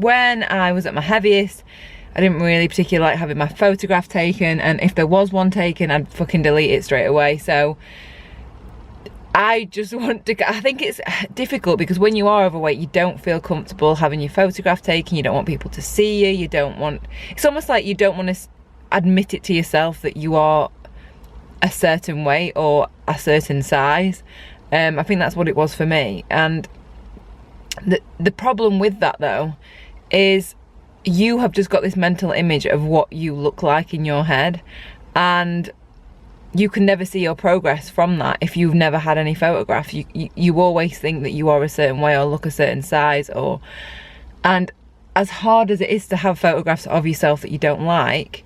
when I was at my heaviest, I didn't really particularly like having my photograph taken, and if there was one taken, I'd fucking delete it straight away. So I just want to, I think it's difficult because when you are overweight, you don't feel comfortable having your photograph taken, you don't want people to see you, you don't want, it's almost like you don't want to admit it to yourself that you are a certain weight or a certain size. I think that's what it was for me. And the problem with that though is you have just got this mental image of what you look like in your head, and you can never see your progress from that if you've never had any photographs. You always think that you are a certain way or look a certain size, or, and as hard as it is to have photographs of yourself that you don't like,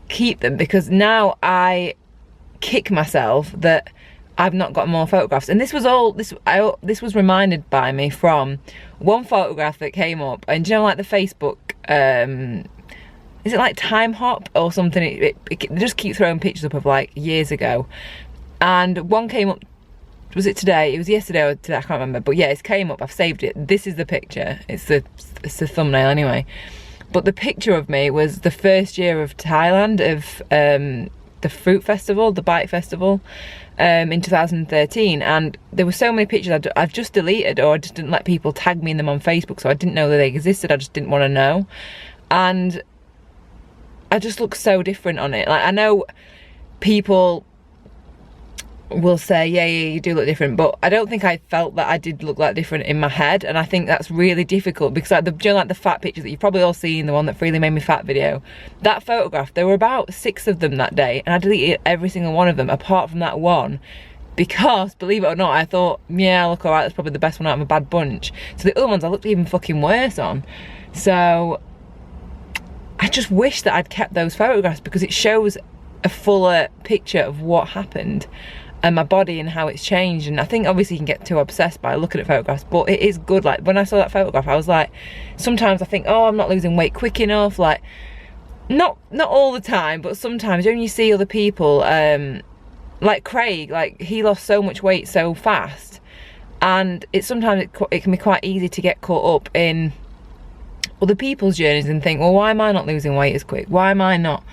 keep them, because now I kick myself that I've not got more photographs. And this was all, this was reminded by me from one photograph that came up, and you know, like the Facebook, is it like Time Hop or something? It just keep throwing pictures up of like years ago, and one came up. Was it today? It was yesterday or today, I can't remember, but yeah, it came up. I've saved it. This is the picture. It's the thumbnail anyway. But the picture of me was the first year of Thailand, of the fruit festival, the bike festival, in 2013, and there were so many pictures I've just deleted, or I just didn't let people tag me in them on Facebook, so I didn't know that they existed. I just didn't want to know, and I just look so different on it. Like, I know people will say, yeah, you do look different, but I don't think I felt that I did look that different in my head, and I think that's really difficult because, like, you know, like the fat pictures that you've probably all seen, the one that Freely Made Me Fat video, that photograph, there were about 6 of them that day, and I deleted every single one of them apart from that one, because, believe it or not, I thought, yeah, I look alright, that's probably the best one out of a bad bunch. So the other ones I looked even fucking worse on. So I just wish that I'd kept those photographs, because it shows a fuller picture of what happened and my body and how it's changed. And I think obviously you can get too obsessed by looking at photographs, but it is good. Like, when I saw that photograph, I was like, sometimes I think, oh, I'm not losing weight quick enough. Like, not all the time, but sometimes when you see other people, like Craig, like, he lost so much weight so fast, and sometimes it can be quite easy to get caught up in other people's journeys and think, well, why am I not losing weight as quick? Why am I not,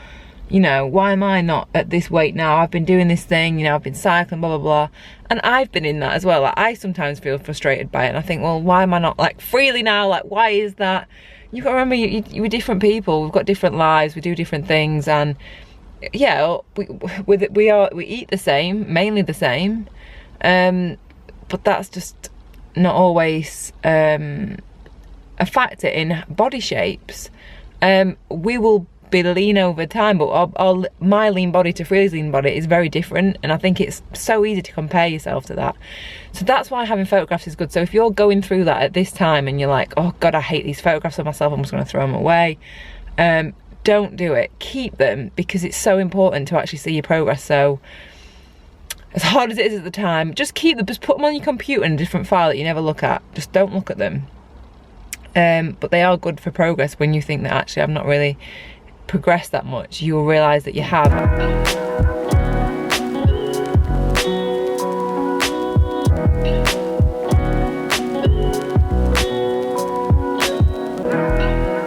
you know, why am I not at this weight now? I've been doing this thing, you know, I've been cycling, blah, blah, blah. And I've been in that as well. Like, I sometimes feel frustrated by it, and I think, well, why am I not, like, freely now? Like, why is that? You've got to remember, we're different people. We've got different lives. We do different things. And, yeah, we eat the same, mainly the same. But that's just not always a factor in body shapes. We will be lean over time, but my lean body to Freely's lean body is very different, and I think it's so easy to compare yourself to that. So that's why having photographs is good. So if you're going through that at this time and you're like, oh god, I hate these photographs of myself, I'm just going to throw them away, don't do it. Keep them, because it's so important to actually see your progress. So as hard as it is at the time, just keep them, just put them on your computer in a different file that you never look at. Just don't look at them. But they are good for progress. When you think that actually I've not really progressed that much, you'll realise that you have.